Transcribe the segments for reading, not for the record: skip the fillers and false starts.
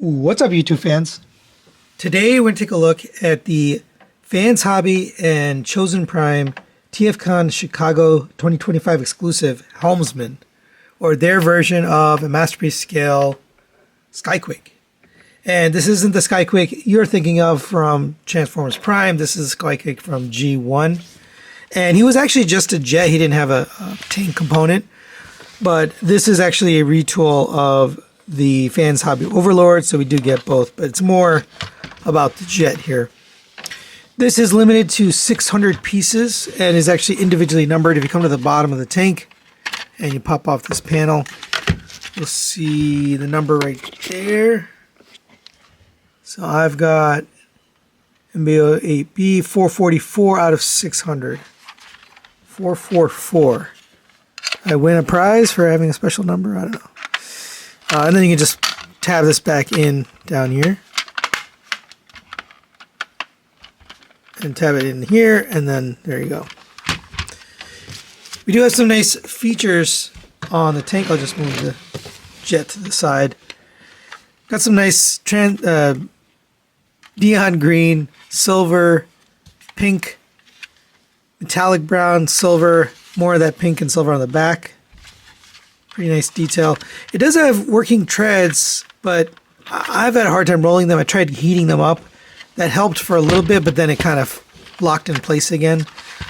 What's up, YouTube fans? Today we're going to take a look at the Fans Hobby and Chosen Prime TFCon Chicago 2025 exclusive Helmsman, or their version of a Masterpiece scale Skyquake. And this isn't the Skyquake you're thinking of from Transformers Prime. This is Skyquake from G1. And he was actually just a jet. He didn't have a tank component. But this is actually a retool of the Fans Hobby Overlord, so we do get both. But it's more about the jet here. This is limited to 600 pieces and is actually individually numbered. If you come to the bottom of the tank and you pop off this panel, you'll see the number right there. So I've got MB-08B 444 out of 600. 444. I win a prize for having a special number? I don't know. And then you can just tab this back in down here. And tab it in here, and then there you go. We do have some nice features on the tank. I'll just move the jet to the side. Got some nice neon green, silver, pink, metallic brown, silver, more of that pink and silver on the back. Pretty nice detail. It does have working treads, but I've had a hard time rolling them. I tried heating them up. That helped for a little bit, but then it kind of locked in place again.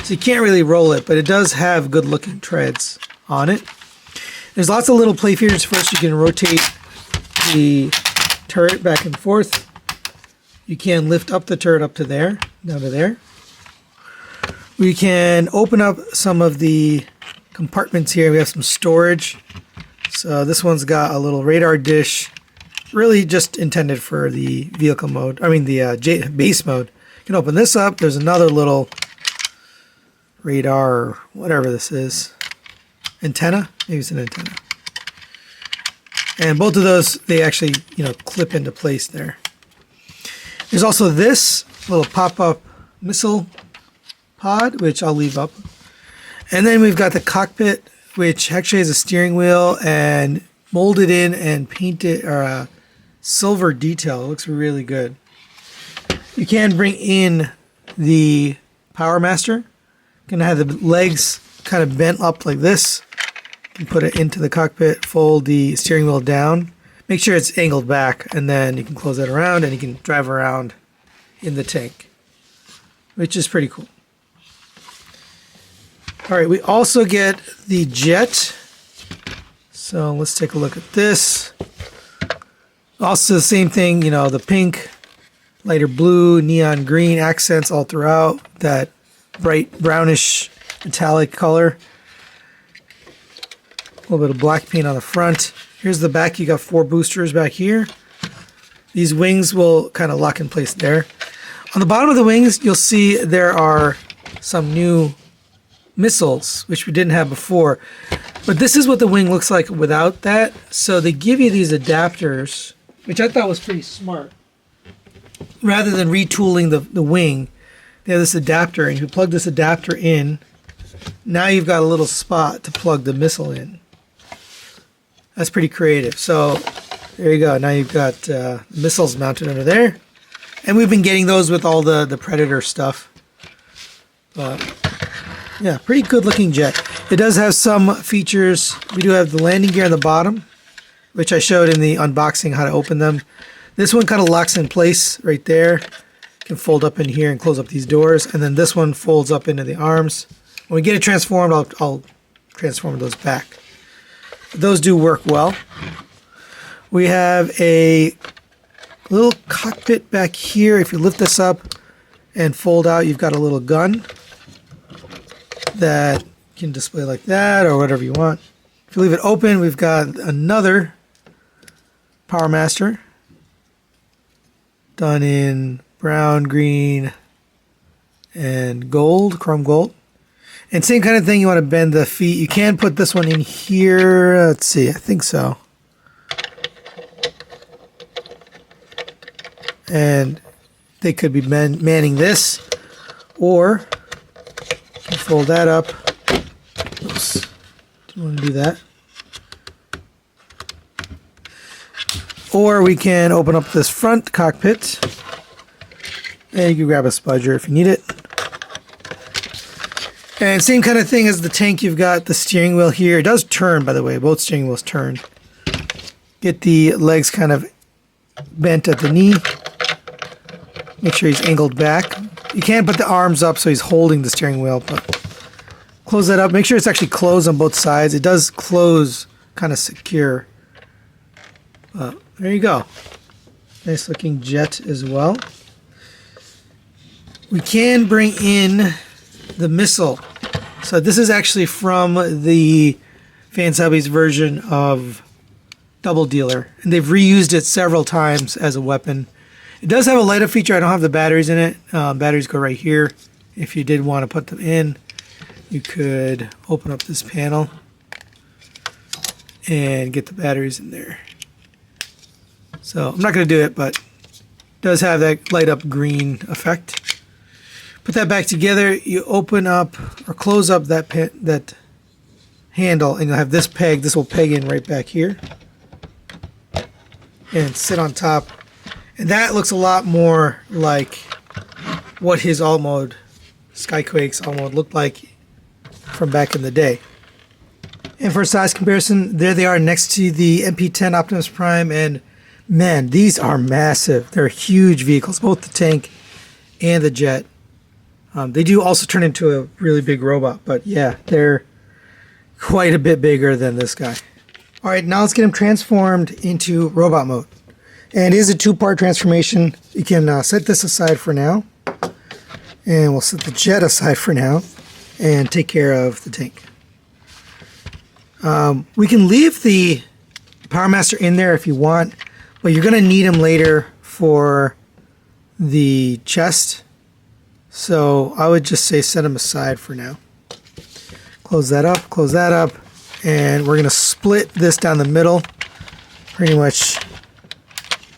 So you can't really roll it, but it does have good looking treads on it. There's lots of little play features. First, you can rotate the turret back and forth. You can lift up the turret up to there, down to there. We can open up some of the compartments here. We have some storage. So this one's got a little radar dish, really just intended for the vehicle mode. I mean the base mode. You can open this up. There's another little radar or whatever this is. Antenna? Maybe it's an antenna. And both of those, they actually, clip into place there. There's also this little pop-up missile pod, which I'll leave up. And then we've got the cockpit, which actually has a steering wheel and molded in and painted, or a silver detail. It looks really good. You can bring in the Power Master. You can have the legs kind of bent up like this. You can put it into the cockpit, fold the steering wheel down. Make sure it's angled back, and then you can close that around and you can drive around in the tank, which is pretty cool. All right, we also get the jet. So let's take a look at this. Also the same thing, the pink, lighter blue, neon green accents all throughout, that bright brownish metallic color. A little bit of black paint on the front. Here's the back. You got 4 boosters back here. These wings will kind of lock in place there. On the bottom of the wings, you'll see there are some new missiles, which we didn't have before. But this is what the wing looks like without that. So they give you these adapters, which I thought was pretty smart. Rather than retooling the wing, they have this adapter, and you plug this adapter in. Now you've got a little spot to plug the missile in. That's pretty creative. So there you go. Now you've got missiles mounted under there. And we've been getting those with all the Predator stuff. But yeah, pretty good looking jet. It does have some features. We do have the landing gear on the bottom, which I showed in the unboxing how to open them. This one kind of locks in place right there. You can fold up in here and close up these doors. And then this one folds up into the arms. When we get it transformed, I'll transform those back. But those do work well. We have a little cockpit back here. If you lift this up and fold out, you've got a little gun that you can display like that or whatever you want. If you leave it open, we've got another Power Master done in brown, green, and gold, chrome gold. And same kind of thing, you want to bend the feet. You can put this one in here. Let's see, I think so. And they could be manning this, or you fold that up. Oops. Do you want to do that? Or we can open up this front cockpit. And you can grab a spudger if you need it. And same kind of thing as the tank, you've got the steering wheel here. It does turn, by the way. Both steering wheels turn. Get the legs kind of bent at the knee. Make sure he's angled back. You can't put the arms up so he's holding the steering wheel, but close that up. Make sure it's actually closed on both sides. It does close kind of secure. There you go. Nice looking jet as well. We can bring in the missile. So this is actually from the Fan Subbies version of Double Dealer, and they've reused it several times as a weapon. It does have a light up feature. I don't have the batteries in it. Batteries go right here. If you did want to put them in, you could open up this panel and get the batteries in there. So I'm not going to do it, but it does have that light up green effect. Put that back together. You open up or close up that handle, and you'll have this peg. This will peg in right back here and sit on top. And that looks a lot more like what his alt mode, Skyquake's alt mode, looked like from back in the day. And for size comparison, there they are next to the MP-10 Optimus Prime, and man, these are massive. They're huge vehicles, both the tank and the jet. They do also turn into a really big robot, but yeah, they're quite a bit bigger than this guy. All right, now let's get him transformed into robot mode. And it is a two-part transformation. You can set this aside for now, and we'll set the jet aside for now and take care of the tank. We can leave the Power Master in there if you want, but you're going to need him later for the chest. So I would just say set him aside for now. Close that up, and we're going to split this down the middle. Pretty much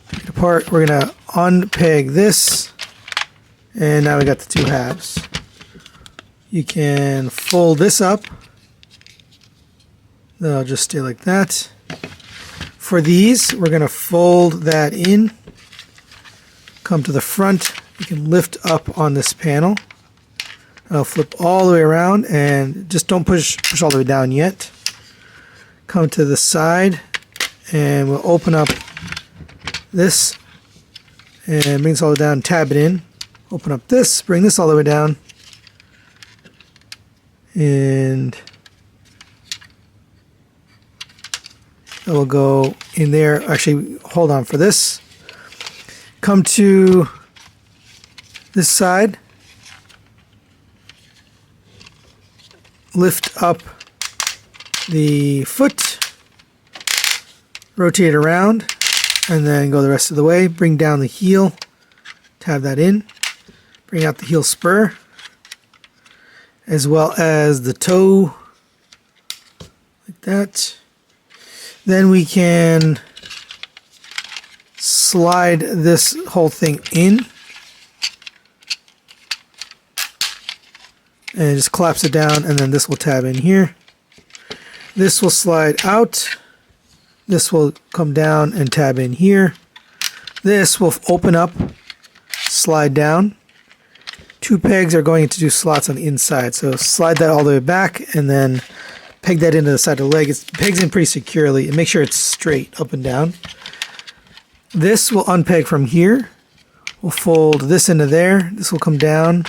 take it apart. We're going to unpeg this, and now we got the two halves. You can fold this up. They'll just stay like that. For these, we're going to fold that in. Come to the front. You can lift up on this panel. I'll flip all the way around, and just don't push all the way down yet. Come to the side, and we'll open up this and bring this all the way down, tab it in. Open up this, bring this all the way down, and that will go in there. Actually, hold on for this. Come to this side, lift up the foot, rotate around, and then go the rest of the way. Bring down the heel, tab that in, bring out the heel spur, as well as the toe, like that. Then we can slide this whole thing in and just collapse it down, and then this will tab in here. This will slide out. This will come down and tab in here. This will open up, slide down. Two pegs are going to do slots on the inside, so slide that all the way back and then peg that into the side of the leg. It pegs in pretty securely, and make sure it's straight up and down. This will unpeg from here. We'll fold this into there. This will come down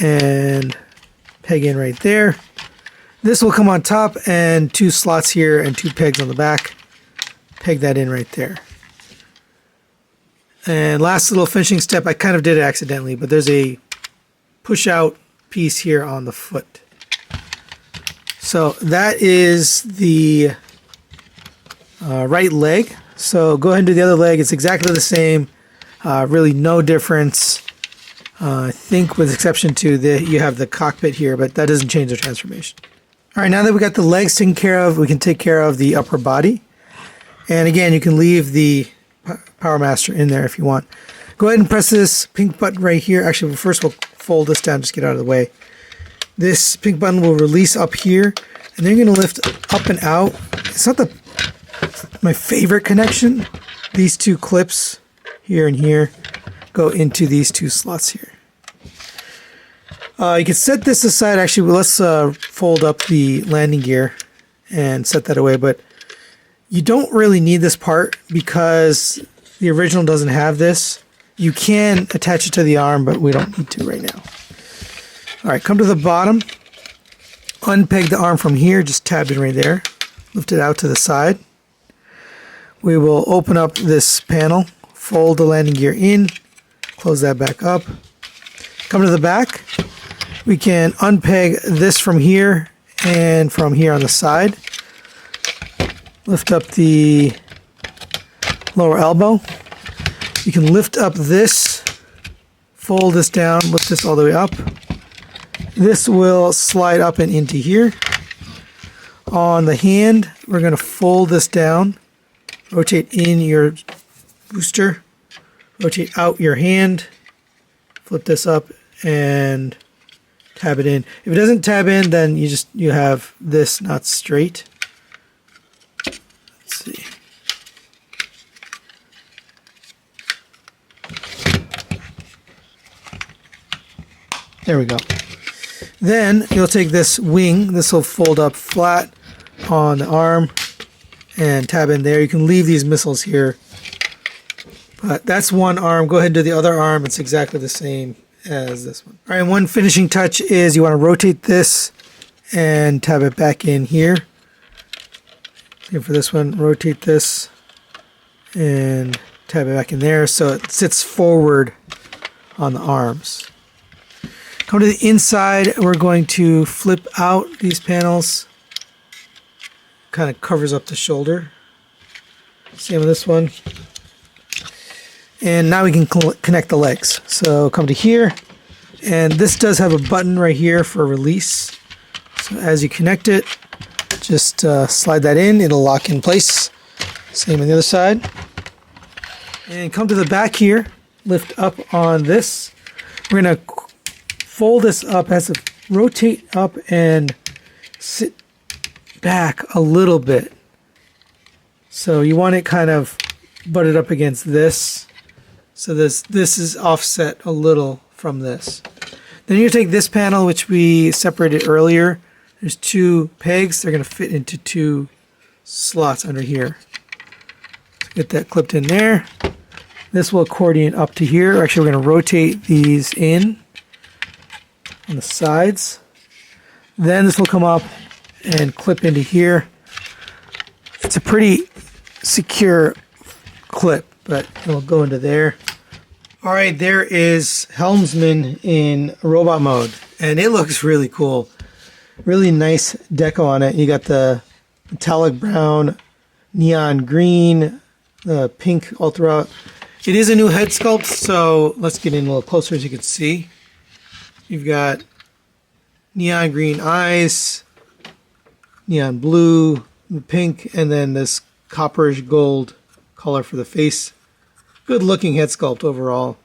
and peg in right there. This will come on top, and two slots here and two pegs on the back. Peg that in right there. And last little finishing step, I kind of did it accidentally, but there's a push out piece here on the foot. So that is the right leg. So go ahead and do the other leg. It's exactly the same. Really no difference. I think with exception to you have the cockpit here, but that doesn't change the transformation. All right, now that we got the legs taken care of, we can take care of the upper body. And again, you can leave the Power Master in there if you want. Go ahead and press this pink button right here. Actually, first we'll fold this down, just get out of the way. This pink button will release up here, and then you're going to lift up and out. It's not my favorite connection, these two clips here and here go into these two slots here. You can set this aside. Actually, let's fold up the landing gear and set that away. But you don't really need this part because the original doesn't have this. You can attach it to the arm, but we don't need to right now. All right, come to the bottom. Unpeg the arm from here. Just tab it right there. Lift it out to the side. We will open up this panel, fold the landing gear in, close that back up. Come to the back. We can unpeg this from here and from here on the side. Lift up the lower elbow. You can lift up this, fold this down, lift this all the way up. This will slide up and into here. On the hand, we're going to fold this down, rotate in your booster, rotate out your hand, flip this up, and tab it in. If it doesn't tab in, then you have this not straight. Let's see. There we go. Then you'll take this wing. This will fold up flat on the arm and tab in there. You can leave these missiles here. But that's one arm. Go ahead and do the other arm. It's exactly the same as this one. All right, and one finishing touch is you want to rotate this and tab it back in here. And for this one, rotate this and tab it back in there so it sits forward on the arms. Come to the inside, we're going to flip out these panels. Kind of covers up the shoulder. Same with this one. And now we can connect the legs. So come to here, and this does have a button right here for release. So as you connect it, just slide that in, it'll lock in place. Same on the other side. And come to the back here, lift up on this. We're going to fold this up, has to rotate up and sit back a little bit. So you want it kind of butted up against this. So this is offset a little from this. Then you take this panel, which we separated earlier. There's two pegs. They're going to fit into two slots under here. Get that clipped in there. This will accordion up to here. Actually, we're going to rotate these in on the sides. Then this will come up and clip into here. It's a pretty secure clip, but it'll go into there. All right, there is Helmsman in robot mode, and it looks really cool. Really nice deco on it. You got the metallic brown, neon green, the pink all throughout. It is a new head sculpt, so let's get in a little closer as you can see. You've got neon green eyes, neon blue, pink, and then this copperish gold color for the face. Good looking head sculpt overall.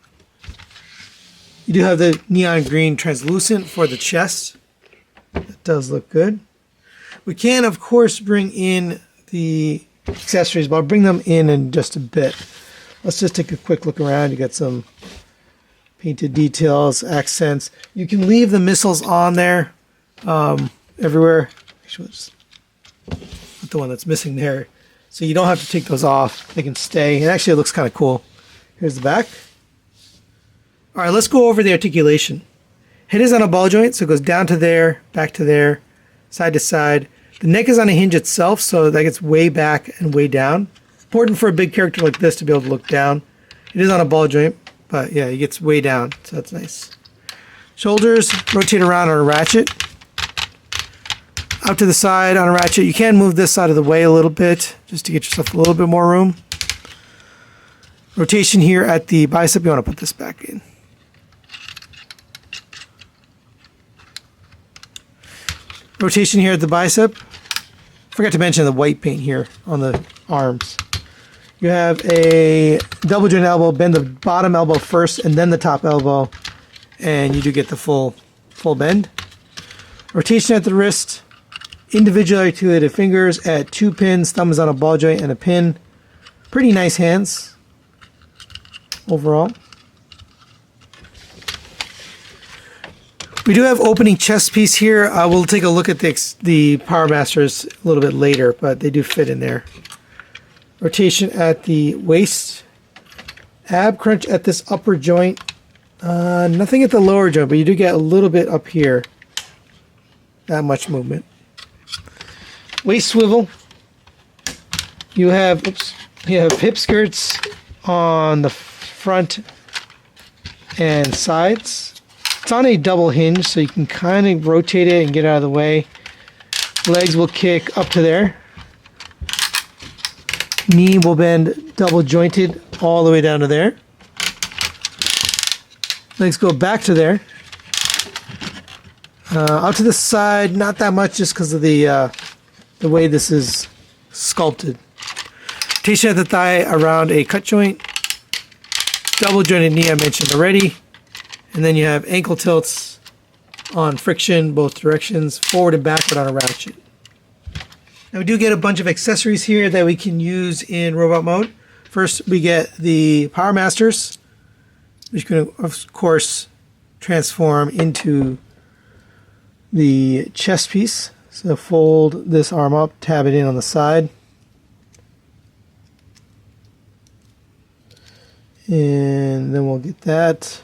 You do have the neon green translucent for the chest. That does look good. We can, of course, bring in the accessories, but I'll bring them in just a bit. Let's just take a quick look around. You got some painted details, accents. You can leave the missiles on there everywhere. Actually, let's put the one that's missing there. So you don't have to take those off. They can stay. And actually, it looks kind of cool. Here's the back. All right, let's go over the articulation. Head is on a ball joint, so it goes down to there, back to there, side to side. The neck is on a hinge itself, so that gets way back and way down. Important for a big character like this to be able to look down. It is on a ball joint, but yeah, it gets way down, so that's nice. Shoulders rotate around on a ratchet. Out to the side on a ratchet. You can move this out of the way a little bit, just to get yourself a little bit more room. Rotation here at the bicep. You want to put this back in. Rotation here at the bicep. Forgot to mention the white paint here on the arms. You have a double joint elbow. Bend the bottom elbow first and then the top elbow, and you do get the full bend. Rotation at the wrist. Individually articulated fingers at 2 pins. Thumb is on a ball joint and a pin. Pretty nice hands overall. We do have opening chest piece here. We'll take a look at the Power Masters a little bit later, but they do fit in there. Rotation at the waist. Ab crunch at this upper joint. Nothing at the lower joint, but you do get a little bit up here. Not much movement. Waist swivel. You have hip skirts on the front and sides. It's on a double hinge, so you can kind of rotate it and get out of the way. Legs will kick up to there. Knee will bend double jointed all the way down to there. Legs go back to there. Out to the side, not that much just because of the way this is sculpted. Rotation at the thigh around a cut joint. Double jointed knee I mentioned already. And then you have ankle tilts on friction, both directions, forward and backward on a ratchet. Now we do get a bunch of accessories here that we can use in robot mode. First, we get the Power Masters, which can, of course, transform into the chest piece. So fold this arm up, tab it in on the side. And then we'll get that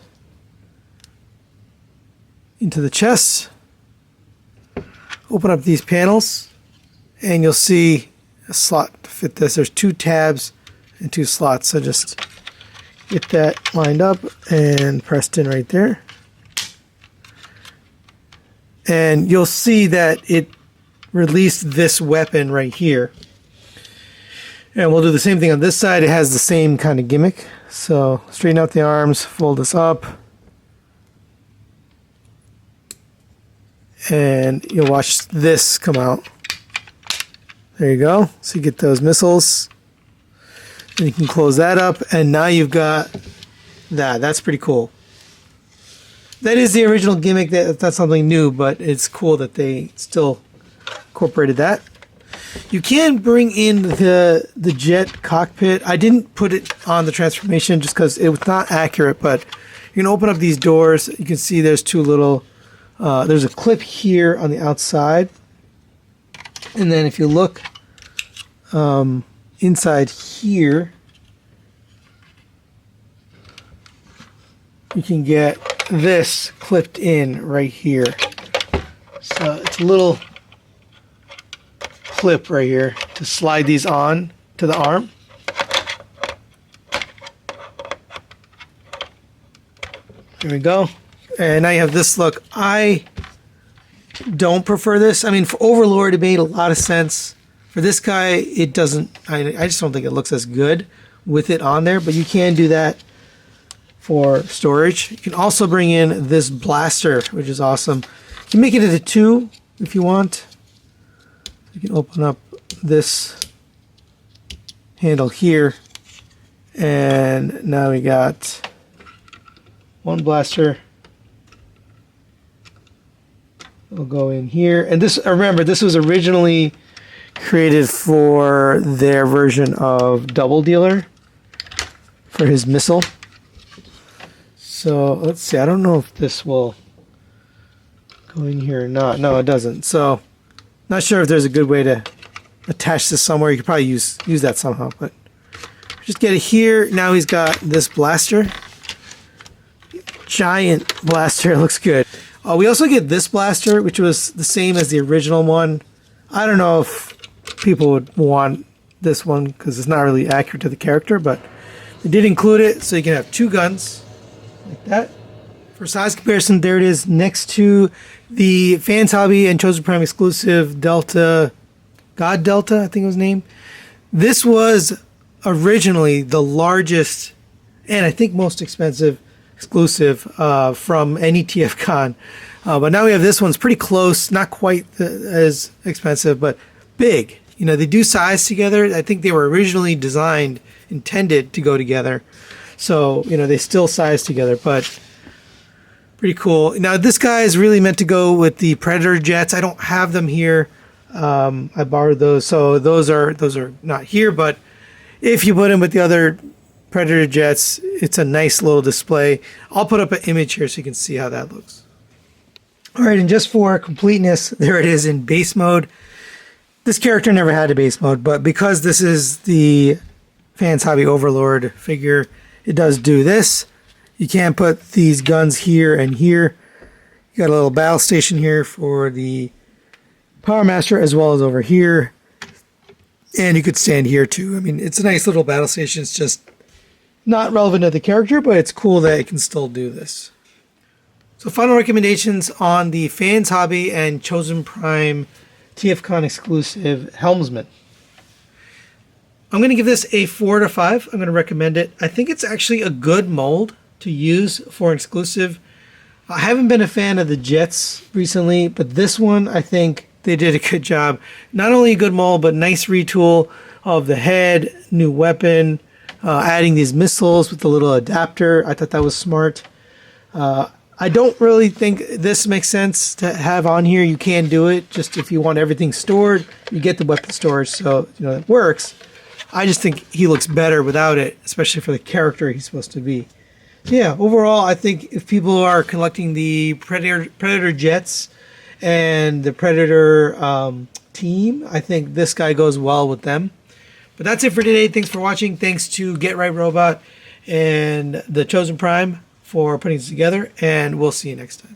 into the chest. Open up these panels and you'll see a slot to fit this. There's 2 tabs and 2 slots, so just get that lined up and pressed in right there. And you'll see that it released this weapon right here. And we'll do the same thing on this side. It has the same kind of gimmick. So straighten out the arms, fold this up, and you'll watch this come out. There you go. So you get those missiles. And you can close that up, and now you've got that. That's pretty cool. That is the original gimmick. That's something new, but it's cool that they still incorporated that. You can bring in the jet cockpit. I didn't put it on the transformation just because it was not accurate, but you can open up these doors. You can see there's 2 little there's a clip here on the outside, and then if you look inside here, you can get this clipped in right here. So it's a little clip right here to slide these on to the arm. There we go. And now you have this look. I don't prefer this. I mean, for Overlord, it made a lot of sense. For this guy, it doesn't. I just don't think it looks as good with it on there, but you can do that for storage. You can also bring in this blaster, which is awesome. You can make it into 2 if you want. You can open up this handle here, and now we got 1 blaster. We'll go in here, and this, remember, this was originally created for their version of Double Dealer for his missile. So let's see, I don't know if this will go in here or not. No, it doesn't. So not sure if there's a good way to attach this somewhere. You could probably use that somehow, but just get it here. Now he's got this blaster. Giant blaster, looks good. We also get this blaster, which was the same as the original one. I don't know if people would want this one because it's not really accurate to the character, but they did include it, so you can have 2 guns like that. For size comparison, there it is next to the Fans Hobby and Chosen Prime exclusive Delta, God Delta, I think it was named. This was originally the largest and I think most expensive exclusive from any TFCon. But now we have this one's pretty close, not quite as expensive, but big. You know, they do size together. I think they were originally intended to go together. So, you know, they still size together, but pretty cool. Now, this guy is really meant to go with the Predator jets. I don't have them here. I borrowed those, so those are not here, but if you put him with the other Predator jets, it's a nice little display. I'll put up an image here so you can see how that looks. All right, and just for completeness, there it is in base mode. This character never had a base mode, but because this is the Fans Hobby Overlord figure, it does do this. You can put these guns here and here. You got a little battle station here for the Power Master, as well as over here. And you could stand here too. I mean, it's a nice little battle station. It's just not relevant to the character, but it's cool that it can still do this. So final recommendations on the Fans Hobby and Chosen Prime TFCon exclusive Helmsman. I'm going to give this a 4 out of 5. I'm going to recommend it. I think it's actually a good mold to use for an exclusive. I haven't been a fan of the jets recently, but this one, I think they did a good job. Not only a good mold, but nice retool of the head, new weapon, adding these missiles with the little adapter. I thought that was smart. I don't really think this makes sense to have on here. You can do it just if you want everything stored. You get the weapon storage, so it works. I just think he looks better without it, especially for the character he's supposed to be. So yeah, overall, I think if people are collecting the Predator jets and the Predator team, I think this guy goes well with them. But that's it for today. Thanks for watching. Thanks to Get Right Robot and the Chosen Prime for putting this together, and we'll see you next time.